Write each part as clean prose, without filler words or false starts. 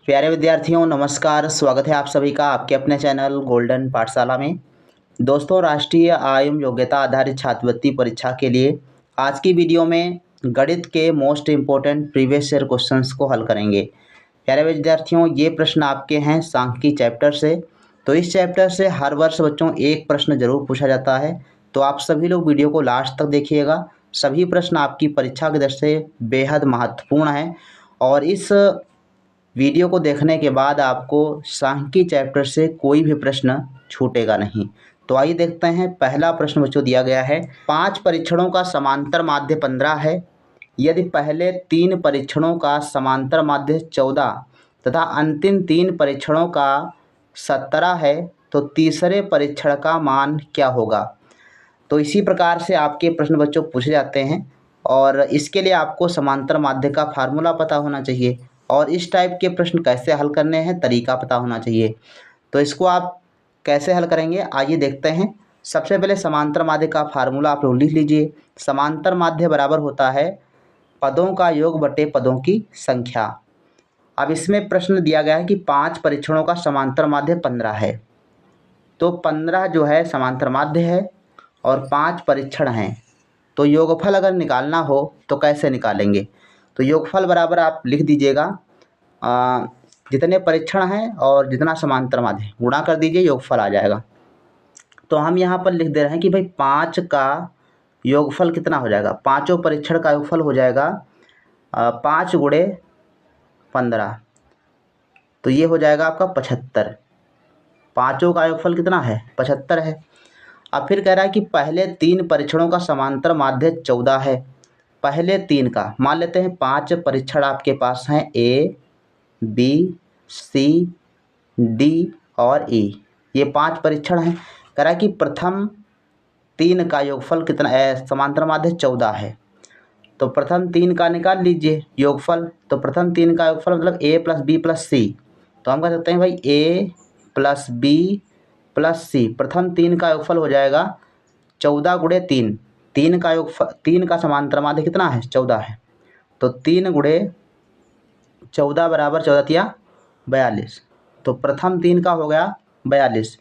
प्यारे विद्यार्थियों नमस्कार। स्वागत है आप सभी का आपके अपने चैनल गोल्डन पाठशाला में। दोस्तों, राष्ट्रीय आयम योग्यता आधारित छात्रवृत्ति परीक्षा के लिए आज की वीडियो में गणित के most important previous year questions को हल करेंगे। प्यारे विद्यार्थियों, ये प्रश्न आपके हैं सांख्यिकी चैप्टर से। तो इस चैप्टर से हर वर्ष बच्चों एक प्रश्न जरूर पूछा जाता है, तो आप सभी लोग वीडियो को लास्ट तक देखिएगा। सभी प्रश्न आपकी परीक्षा की दृष्टि से बेहद महत्वपूर्ण हैं और इस वीडियो को देखने के बाद आपको सांख्यिकी चैप्टर से कोई भी प्रश्न छूटेगा नहीं। तो आइए देखते हैं। पहला प्रश्न बच्चों दिया गया है, 5 परीक्षणों का समांतर माध्य 15 है। यदि पहले 3 परीक्षणों का समांतर माध्य 14 तथा अंतिम 3 परीक्षणों का 17 है तो तीसरे परीक्षण का मान क्या होगा। तो इसी प्रकार से आपके प्रश्न बच्चों पूछे जाते हैं और इसके लिए आपको समांतर माध्य का फार्मूला पता होना चाहिए और इस टाइप के प्रश्न कैसे हल करने हैं तरीका पता होना चाहिए। तो इसको आप कैसे हल करेंगे आइए देखते हैं। सबसे पहले समांतर माध्य का फार्मूला आप लोग लिख लीजिए। समांतर माध्य बराबर होता है पदों का योग बटे पदों की संख्या। अब इसमें प्रश्न दिया गया है कि 5 परीक्षणों का समांतर माध्य 15 है, तो 15 जो है समांतर माध्य है और 5 परीक्षण हैं। तो योगफल अगर निकालना हो तो कैसे निकालेंगे। तो योगफल बराबर आप लिख दीजिएगा जितने परीक्षण हैं और जितना समांतर माध्य गुणा कर दीजिए, योगफल आ जाएगा। तो हम यहाँ पर लिख दे रहे हैं कि भाई 5 का योगफल कितना हो जाएगा। पाँचों परीक्षण का योगफल हो जाएगा 5 गुणे 15, तो ये हो जाएगा आपका 75। पाँचों का योगफल कितना है 75 है। अब फिर कह रहा है कि पहले 3 परीक्षणों का समांतर माध्य 14 है। पहले 3 का मान लेते हैं 5 परीक्षण आपके पास हैं ए बी सी डी और ई, ये 5 परीक्षण हैं। कह रहा है कि प्रथम 3 का योगफल कितना है, समांतर माध्य 14 है। तो प्रथम 3 का निकाल लीजिए योगफल। तो प्रथम 3 का योगफल मतलब ए प्लस बी प्लस सी। तो हम कह सकते हैं भाई ए प्लस बी प्लस सी, प्रथम 3 का योगफल हो जाएगा 14 गुणे 3। 3 का योगफल, 3 का समांतर माध्य कितना है 14 है। तो 3 गुणे 14 बराबर 14 तिया 42। तो प्रथम 3 का हो गया 42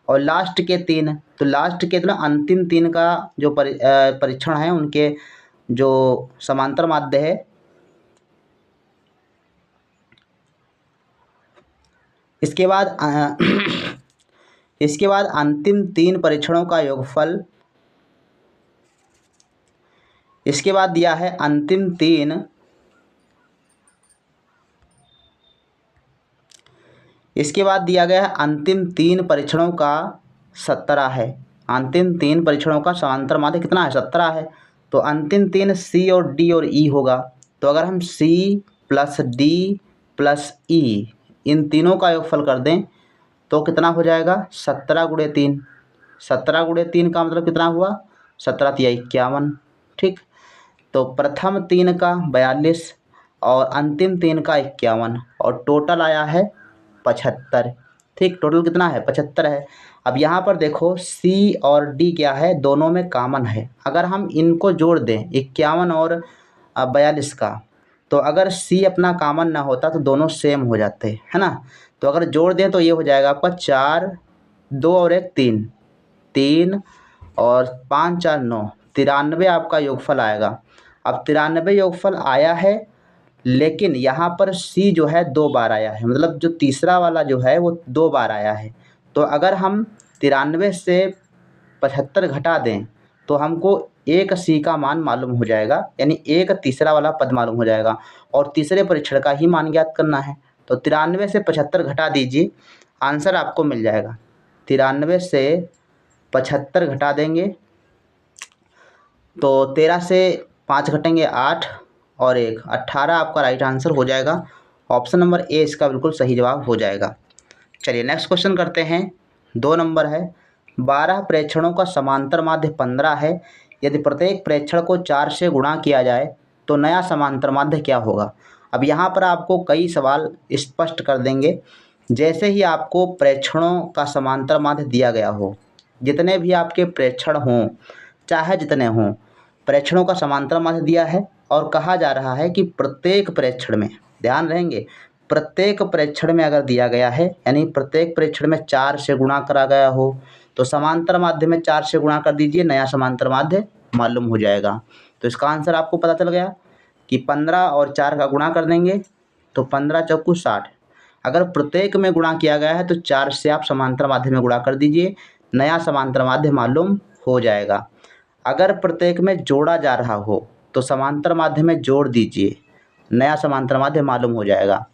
और लास्ट के 3, तो लास्ट के मतलब अंतिम 3 का जो परीक्षण है उनके जो समांतर माध्य है इसके बाद इसके बाद अंतिम 3 परीक्षणों का योगफल, इसके बाद दिया है अंतिम 3, इसके बाद दिया गया है अंतिम 3 परीक्षणों का 17 है। अंतिम 3 परीक्षणों का समांतर माध्य कितना है 17 है। तो अंतिम 3 सी और डी और ई होगा। तो अगर हम सी प्लस डी प्लस ई इन तीनों का योगफल कर दें तो कितना हो जाएगा 17 गुणे 3। 17 गुणे 3 का मतलब कितना हुआ 17 तिया 51। ठीक, तो प्रथम 3 का 42 और अंतिम 3 का 51 और टोटल आया है 75। ठीक, टोटल कितना है 75 है। अब यहाँ पर देखो सी और डी क्या है, दोनों में कॉमन है। अगर हम इनको जोड़ दें 51 और 42 का, तो अगर सी अपना कॉमन ना होता तो दोनों सेम हो जाते है ना। तो अगर जोड़ दें तो ये हो जाएगा आपका 4, 2 और 1 3, 3 और 5 4 9, 93 आपका योगफल आएगा। अब 93 योगफल आया है, लेकिन यहाँ पर सी जो है 2 बार आया है, मतलब जो तीसरा वाला जो है वो 2 बार आया है। तो अगर हम 93 से 75 घटा दें तो हमको एक सी का मान मालूम हो जाएगा, यानी एक तीसरा वाला पद मालूम हो जाएगा और तीसरे परीक्षण का ही मान ज्ञात करना है। तो 93 से 75 घटा दीजिए, आंसर आपको मिल जाएगा। 93 से 75 घटा देंगे तो 13 से 5 घटेंगे 8 और 1 18 आपका राइट आंसर हो जाएगा। ऑप्शन नंबर ए इसका बिल्कुल सही जवाब हो जाएगा। चलिए नेक्स्ट क्वेश्चन करते हैं। 2 नंबर है, 12 प्रेक्षणों का समांतर माध्य 15 है। यदि प्रत्येक प्रेक्षण को 4 से गुणा किया जाए तो नया समांतर माध्य क्या होगा। अब यहाँ पर आपको कई सवाल स्पष्ट कर देंगे। जैसे ही आपको प्रेक्षणों का समांतर माध्य दिया गया हो, जितने भी आपके प्रेक्षण हों चाहे जितने हों, प्रेक्षणों का समांतर माध्य दिया है और कहा जा रहा है कि प्रत्येक प्रेक्षण में, ध्यान रहेंगे, प्रत्येक प्रेक्षण में अगर दिया गया है, यानी प्रत्येक प्रेक्षण में 4 से गुणा करा गया हो, तो समांतर माध्य में 4 से गुणा कर दीजिए, नया समांतर माध्य मालूम हो जाएगा। तो इसका आंसर आपको पता चल गया कि 15 और 4 का गुणा कर देंगे तो 15 चौकू 60। अगर प्रत्येक में गुणा किया गया है तो 4 से आप समांतर माध्य में गुणा कर दीजिए, नया समांतर माध्य मालूम हो जाएगा। अगर प्रत्येक में जोड़ा जा रहा हो तो समांतर माध्य में जोड़ दीजिए, नया समांतर माध्य मालूम हो जाएगा।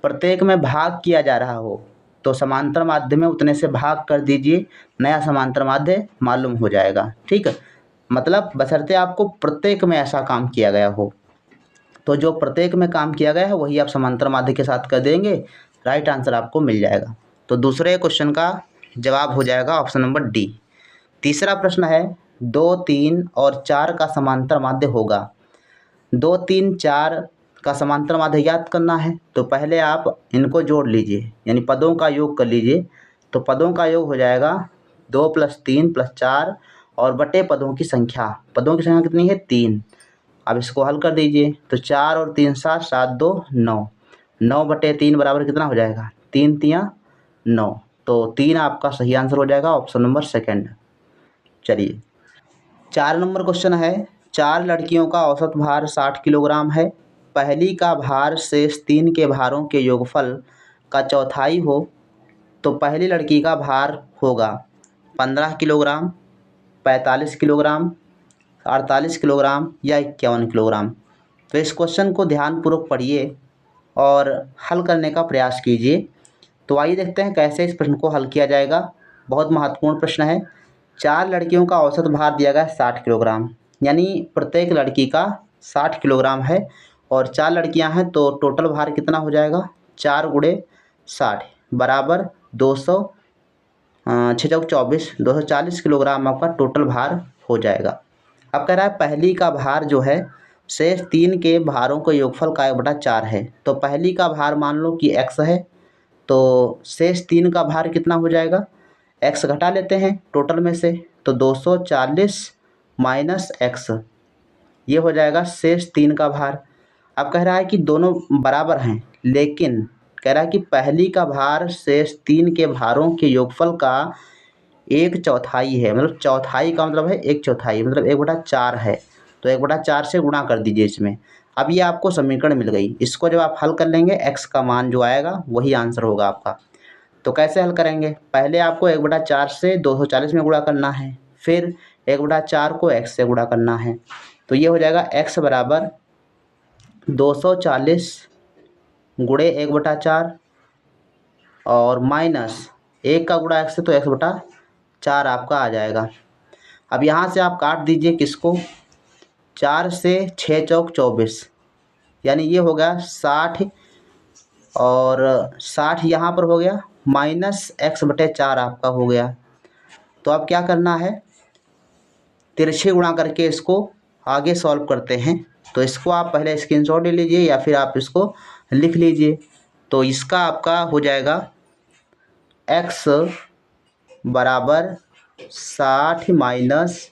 प्रत्येक में भाग किया जा रहा हो तो समांतर माध्य में उतने से भाग कर दीजिए, नया समांतर माध्य मालूम हो जाएगा। ठीक है, मतलब बशर्ते आपको प्रत्येक में ऐसा काम किया गया हो, तो जो प्रत्येक में काम किया गया है वही आप समांतर माध्य के साथ कर देंगे, राइट आंसर आपको मिल जाएगा। तो दूसरे क्वेश्चन का जवाब हो जाएगा ऑप्शन नंबर डी। तीसरा प्रश्न है 2, 3 और 4 का समांतर माध्य होगा। 2, 3, 4 का समांतर माध्य ज्ञात करना है, तो पहले आप इनको जोड़ लीजिए, यानी पदों का योग कर लीजिए। तो पदों का योग हो जाएगा 2 + 3 + 4 और बटे पदों की संख्या कितनी है 3। अब इसको हल कर दीजिए, तो 4 और 3 7, 7 2 9, 9/3 बराबर कितना हो जाएगा 3 तियाँ 9। तो 3 आपका सही आंसर हो जाएगा, ऑप्शन नंबर सेकंड। चलिए 4 नंबर क्वेश्चन है, 4 लड़कियों का औसत भार 60 किलोग्राम है। पहली का भार शेष 3 के भारों के योगफल का चौथाई हो, तो पहली लड़की का भार होगा 15 किलोग्राम, 45 किलोग्राम, 48 किलोग्राम या 51 किलोग्राम। तो इस क्वेश्चन को ध्यानपूर्वक पढ़िए और हल करने का प्रयास कीजिए। तो आइए देखते हैं कैसे इस प्रश्न को हल किया जाएगा। बहुत महत्वपूर्ण प्रश्न है। 4 लड़कियों का औसत भार दिया गया है 60 किलोग्राम, यानी प्रत्येक लड़की का 60 किलोग्राम है और 4 लड़कियां हैं, तो टोटल भार कितना हो जाएगा 4 × 60 बराबर 200, 6 चौक 24, 240 किलोग्राम आपका टोटल भार हो जाएगा। अब कह रहा है पहली का भार जो है शेष 3 के भारों के योगफल का 1/4 है। तो पहली का भार मान लो कि x है, तो शेष 3 का भार कितना हो जाएगा, x घटा लेते हैं टोटल में से, तो 240 - x, ये हो जाएगा शेष 3 का भार। अब कह रहा है कि दोनों बराबर हैं, लेकिन कह रहा है कि पहली का भार शेष 3 के भारों के योगफल का 1/4 है। मतलब चौथाई का मतलब है 1/4, मतलब 1/4 है। तो 1/4 से गुणा कर दीजिए इसमें। अब ये आपको समीकरण मिल गई, इसको जब आप हल कर लेंगे x का मान जो आएगा वही आंसर होगा आपका। तो कैसे हल करेंगे, पहले आपको 1/4 से 240 में गुणा करना है, फिर 1/4 को x से गुणा करना है। तो ये हो जाएगा x बराबर 240 गुणे 1/4 और माइनस 1 का गुणा x से, तो x/4 आपका आ जाएगा। अब यहाँ से आप काट दीजिए किसको, 4 से 6 चौक 24, यानी ये हो गया 60 और 60 यहाँ पर हो गया, माइनस x/4 आपका हो गया। तो अब क्या करना है, तिरछे गुणा करके इसको आगे सॉल्व करते हैं। तो इसको आप पहले स्क्रीनशॉट ले लीजिए या फिर आप इसको लिख लीजिए। तो इसका आपका हो जाएगा x बराबर 60 माइनस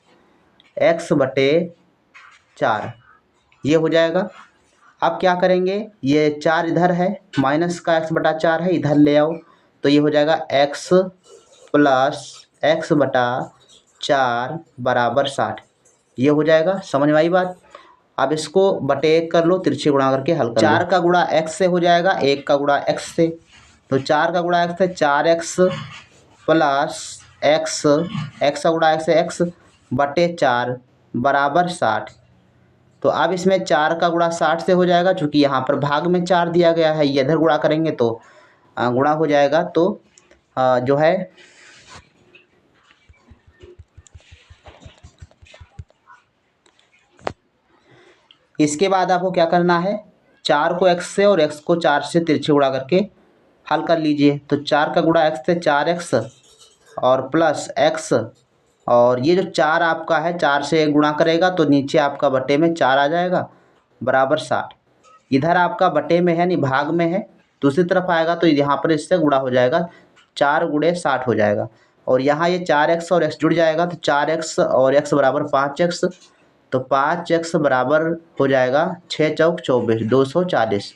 x/4, ये हो जाएगा। अब क्या करेंगे, ये 4 इधर है, माइनस का x/4 है, इधर ले आओ, तो ये हो जाएगा x + x/4 बराबर 60, ये हो जाएगा। समझ में आई बात। अब इसको बटे 1 कर लो, तिरछे गुणा करके हल कर लो। 4 का गुणा x से हो जाएगा, 1 का गुणा x से, तो 4 का गुणा x से 4x + x का गुणा x से x/4 बराबर 60। तो अब इसमें 4 का गुणा 60 से हो जाएगा, चूँकि यहाँ पर भाग में 4 दिया गया है, ये इधर गुणा करेंगे तो गुणा हो जाएगा। तो जो है इसके बाद आपको क्या करना है, 4 को x से और x को 4 से तिरछे गुणा करके हल कर लीजिए। तो 4 का गुणा x से 4x और प्लस x, और ये जो 4 आपका है 4 से 1 गुणा करेगा तो नीचे आपका बटे में 4 आ जाएगा बराबर 60। इधर आपका बटे में है, नहीं भाग में है, दूसरी तरफ आएगा तो यहाँ पर इससे गुणा हो जाएगा, 4 × 60 हो जाएगा। और यहाँ ये 4x और x जुड़ जाएगा, तो 4x और x बराबर 5x, तो 5x बराबर हो जाएगा 6 चौक 24, 240।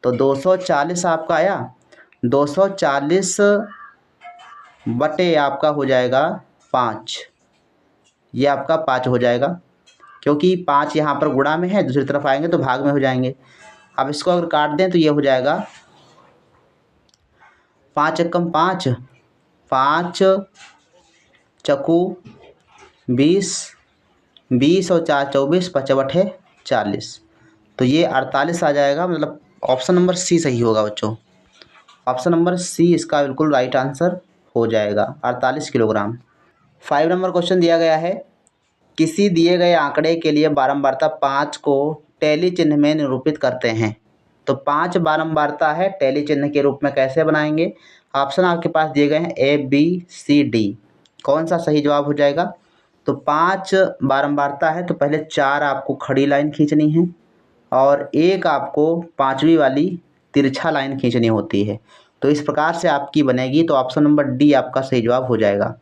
तो 240 आपका आया, 240 बटे आपका हो जाएगा 5, ये आपका 5 हो जाएगा, क्योंकि 5 यहाँ पर गुणा में है, दूसरी तरफ आएंगे तो भाग में हो जाएंगे। अब इसको अगर काट दें तो ये हो जाएगा 5 एकम 5, 5 चकू 20, 20 और 4 24, 5 बटे 40, तो ये 48 आ जाएगा। मतलब ऑप्शन नंबर सी सही होगा बच्चों, ऑप्शन नंबर सी इसका बिल्कुल राइट आंसर हो जाएगा, 48 किलोग्राम। 5 नंबर क्वेश्चन दिया गया है, किसी दिए गए आंकड़े के लिए बारंबारता 5 को टैली चिन्ह में निरूपित करते हैं। तो 5 बारंबारता है, टैली चिन्ह के रूप में कैसे बनाएंगे? ऑप्शन आपके पास दिए गए हैं ए बी सी डी, कौन सा सही जवाब हो जाएगा? तो 5 बारंबारता है तो पहले 4 आपको खड़ी लाइन खींचनी है और एक आपको 5वीं वाली तिरछा लाइन खींचनी होती है। तो इस प्रकार से आपकी बनेगी, तो ऑप्शन नंबर डी आपका सही जवाब हो जाएगा।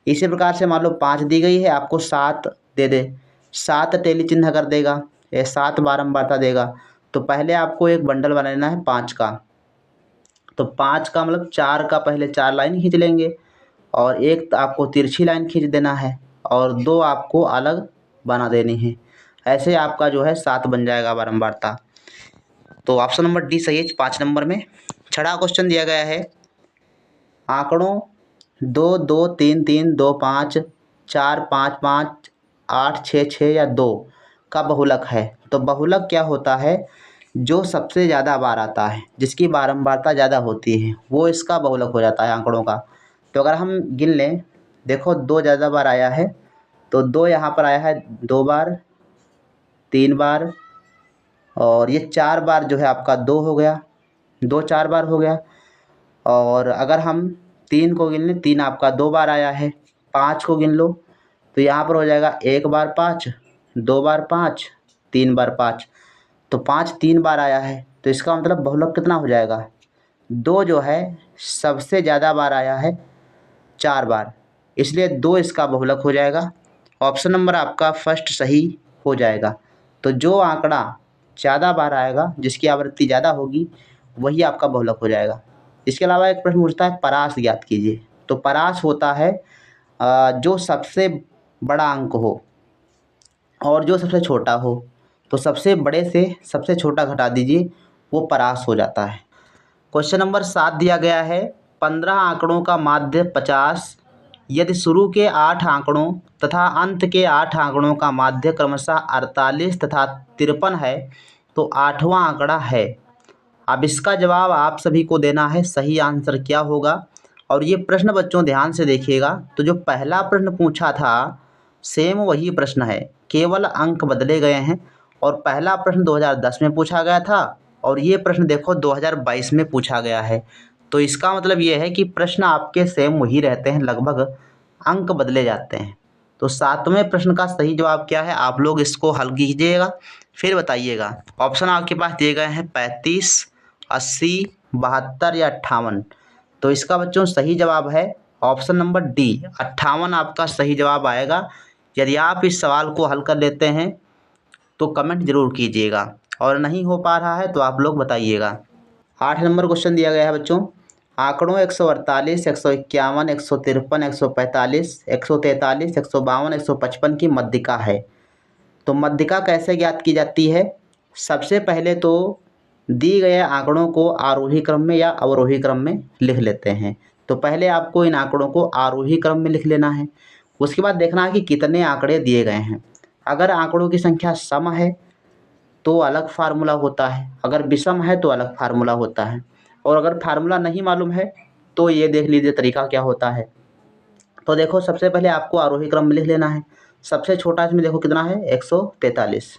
इसी प्रकार से मान लो 5 दी गई है, आपको 7 दे दे, 7 टैली चिन्ह कर देगा, ये 7 बारंबारता देगा, तो पहले आपको एक बंडल बनाना है 5 का। तो 5 का मतलब 4 का पहले 4 लाइन खींच लेंगे और एक आपको तिरछी लाइन खींच देना है और 2 आपको अलग बना देनी है। ऐसे आपका जो है 7 बन जाएगा बारंबारता। तो ऑप्शन नंबर डी सही है 5 नंबर में। छठा क्वेश्चन दिया गया है, आंकड़ों 2 2 3 3 2 5 4 5 5 8 6 6 या 2 का बहुलक है। तो बहुलक क्या होता है? जो सबसे ज़्यादा बार आता है, जिसकी बारंबारता ज़्यादा होती है, वो इसका बहुलक हो जाता है आंकड़ों का। तो अगर हम गिन लें, देखो 2 ज़्यादा बार आया है, तो 2 यहाँ पर आया है 2 बार, 3 बार, और ये 4 बार जो है आपका 2 हो गया, 2 4 बार हो गया। और अगर हम 3 को गिन लें, 3 आपका 2 बार आया है, 5 को गिन लो तो यहाँ पर हो जाएगा 1 बार 5, 2 बार 5, 3 बार 5, तो 5 3 बार आया है, तो इसका मतलब बहुलक कितना हो जाएगा? 2 जो है सबसे ज़्यादा बार आया है 4 बार, इसलिए 2 इसका बहुलक हो जाएगा। ऑप्शन नंबर आपका फर्स्ट सही हो जाएगा। तो जो आंकड़ा ज़्यादा बार आएगा, जिसकी आवृत्ति ज़्यादा होगी, वही आपका बहुलक हो जाएगा। इसके अलावा एक प्रश्न पूछता है परास ज्ञात कीजिए। तो परास होता है जो सबसे बड़ा अंक हो और जो सबसे छोटा हो, तो सबसे बड़े से सबसे छोटा घटा दीजिए, वो परास हो जाता है। क्वेश्चन नंबर 7 दिया गया है, 15 आंकड़ों का माध्य 50, यदि शुरू के 8 आंकड़ों तथा अंत के 8 आंकड़ों का माध्य क्रमशः 48 तथा 53 है, तो 8वां आंकड़ा है। अब इसका जवाब आप सभी को देना है, सही आंसर क्या होगा। और ये प्रश्न बच्चों ध्यान से देखिएगा, तो जो पहला प्रश्न पूछा था सेम वही प्रश्न है, केवल अंक बदले गए हैं। और पहला प्रश्न 2010 में पूछा गया था और ये प्रश्न देखो 2022 में पूछा गया है। तो इसका मतलब ये है कि प्रश्न आपके सेम वही रहते हैं, लगभग अंक बदले जाते हैं। तो 7वें प्रश्न का सही जवाब क्या है, आप लोग इसको हल कीजिएगा फिर बताइएगा। ऑप्शन आपके पास दिए गए हैं 35, 80, 72 या 58। तो इसका बच्चों सही जवाब है ऑप्शन नंबर डी, 58 आपका सही जवाब आएगा। यदि आप इस सवाल को हल कर लेते हैं तो कमेंट जरूर कीजिएगा, और नहीं हो पा रहा है तो आप लोग बताइएगा। 8 नंबर क्वेश्चन दिया गया है बच्चों, आंकड़ों 148, 151, 153, 145, 143, 152, 155 की मध्यिका है। तो मध्यिका कैसे ज्ञात की जाती है? सबसे पहले तो दी गए आंकड़ों को आरोही क्रम में या अवरोही क्रम में लिख लेते हैं। तो पहले आपको इन आंकड़ों को आरोही क्रम में लिख लेना है। उसके बाद देखना है कि कितने आंकड़े दिए गए हैं। अगर आंकड़ों की संख्या सम है तो अलग फार्मूला होता है, अगर विषम है तो अलग फार्मूला होता है, और अगर फार्मूला नहीं मालूम है तो ये देख लीजिए तरीका क्या होता है। तो देखो सबसे पहले आपको आरोही क्रम में लिख लेना है। सबसे छोटा इसमें देखो कितना है, 143।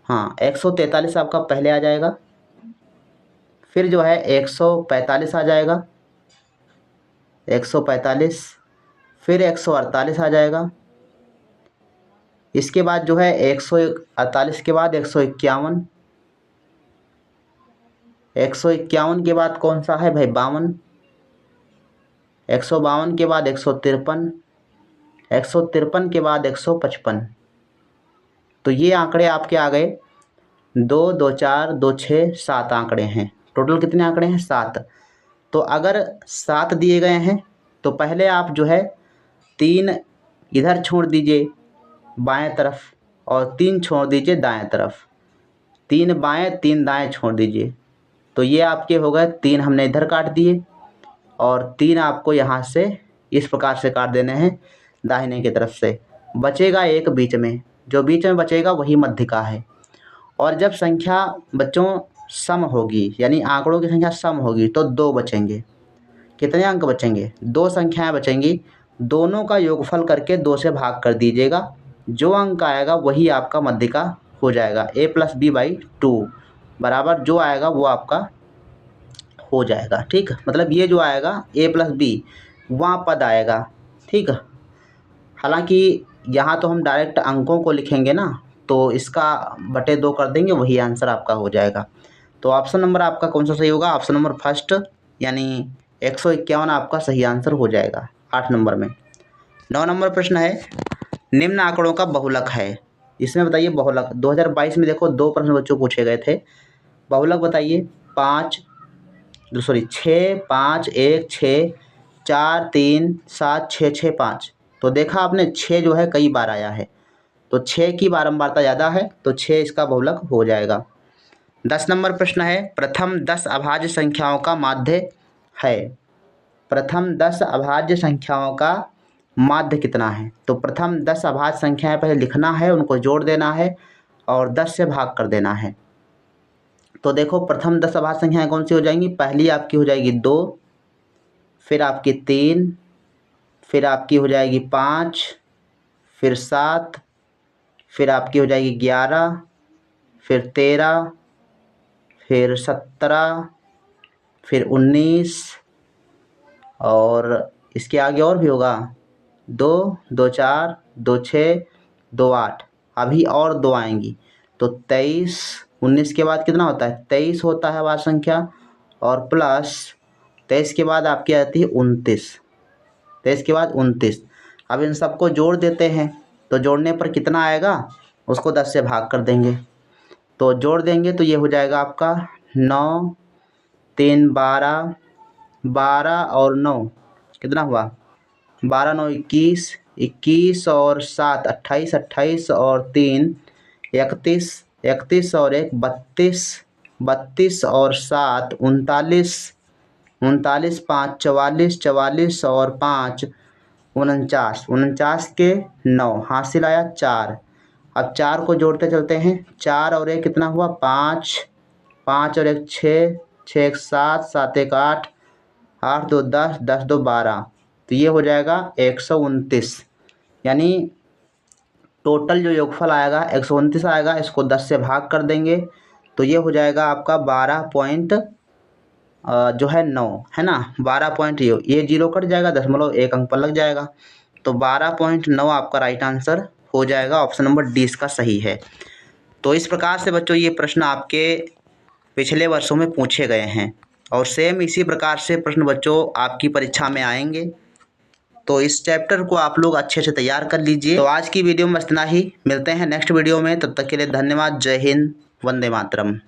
हाँ, 143 आपका पहले आ जाएगा, फिर जो है 145 आ जाएगा, 145, फिर 148 आ जाएगा। इसके बाद जो है 148 के बाद 151, 151 के बाद कौन सा है भाई, 52, 152 के बाद 153, 153 के बाद 155। तो ये आंकड़े आपके आ गए 2 2 4 2 6 7 आंकड़े हैं। टोटल कितने आंकड़े हैं? 7। तो अगर 7 दिए गए हैं तो पहले आप जो है 3 इधर छोड़ दीजिए बाएं तरफ और 3 छोड़ दीजिए दाएं तरफ। 3 बाएं 3 दाएं छोड़ दीजिए। तो ये आपके हो गए 3 हमने इधर काट दिए और 3 आपको यहाँ से इस प्रकार से काट देने हैं दाहिने की तरफ से। बचेगा एक बीच में, जो बीच में बचेगा वही मध्यिका है। और जब संख्या बच्चों सम होगी, यानी आंकड़ों की संख्या सम होगी, तो 2 बचेंगे। कितने अंक बचेंगे? 2 संख्याएं बचेंगी। दोनों का योगफल करके 2 से भाग कर दीजिएगा। जो अंक आएगा वही आपका मध्यिका हो जाएगा। a+b/2 बराबर जो आएगा वो आपका हो जाएगा। ठीक, मतलब ये जो आएगा a+b वहाँ पद आएगा। ठीक, हालांकि यहाँ तो हम डायरेक्ट अंकों को लिखेंगे ना, तो इसका बटे 2 कर देंगे, वही आंसर आपका हो जाएगा। तो ऑप्शन नंबर आपका कौन सा सही होगा? ऑप्शन नंबर फर्स्ट, यानी 151 आपका सही आंसर हो जाएगा 8 नंबर में। 9 नंबर प्रश्न है, निम्न आंकड़ों का बहुलक है। इसमें बताइए बहुलक। 2022 में देखो 2 प्रश्न बच्चों पूछे गए थे। बहुलक बताइए। 6 5 1 6 4 3 7 6 6 5। तो देखा आपने 6 जो है कई बार आया है, तो 6 की बारंबारता ज़्यादा है, तो 6 इसका बहुलक हो जाएगा। 10 नंबर प्रश्न है, प्रथम 10 अभाज्य संख्याओं का माध्य है। प्रथम 10 अभाज्य संख्याओं का माध्य कितना है? तो प्रथम 10 अभाज्य संख्याएं पहले लिखना है, उनको जोड़ देना है और 10 से भाग कर देना है। तो देखो प्रथम 10 अभाज्य संख्याएं कौन सी हो जाएंगी? पहली आपकी हो जाएगी 2, फिर आपकी 3, फिर आपकी हो जाएगी 5, फिर 7, फिर आपकी हो जाएगी 11, फिर 13, फिर 17, फिर 19 और इसके आगे और भी होगा 2 2 4 2 6 2 8, अभी और 2 आएंगी। तो 23, 19 के बाद कितना होता है? 23 होता है अभाज्य संख्या, और प्लस 23 के बाद आपकी आती है 29। 23 के बाद 29। अब इन सबको जोड़ देते हैं, तो जोड़ने पर कितना आएगा उसको 10 से भाग कर देंगे। तो जोड़ देंगे तो ये हो जाएगा आपका 9 3 12, 12 और 9 कितना हुआ? 12 9 21, 21 और 7 28, 28 और 3 31, 31 और 1 32, 32 और 7 39, 39 5 44, 44 और 5 49, 49 के 9 हासिल आया 4। अब 4 को जोड़ते चलते हैं। 4 और 1 कितना हुआ? 5, 5 और 1 6, 6 1 7, 7 1 8, 8 2 10, 10 2 12। तो ये हो जाएगा 129, यानी टोटल जो योगफल आएगा 129 आएगा। इसको 10 से भाग कर देंगे तो ये हो जाएगा आपका 12 पॉइंट जो है 9 है ना, 12 पॉइंट ये जीरो कट जाएगा, दशमलव 1 अंक पर लग जाएगा। तो 12.9 आपका राइट आंसर हो जाएगा। ऑप्शन नंबर डी इसका सही है। तो इस प्रकार से बच्चों ये प्रश्न आपके पिछले वर्षों में पूछे गए हैं और सेम इसी प्रकार से प्रश्न बच्चों आपकी परीक्षा में आएंगे। तो इस चैप्टर को आप लोग अच्छे से तैयार कर लीजिए। तो आज की वीडियो में बस इतना ही, मिलते हैं नेक्स्ट वीडियो में। तब तक के लिए धन्यवाद। जय हिंद, वंदे मातरम।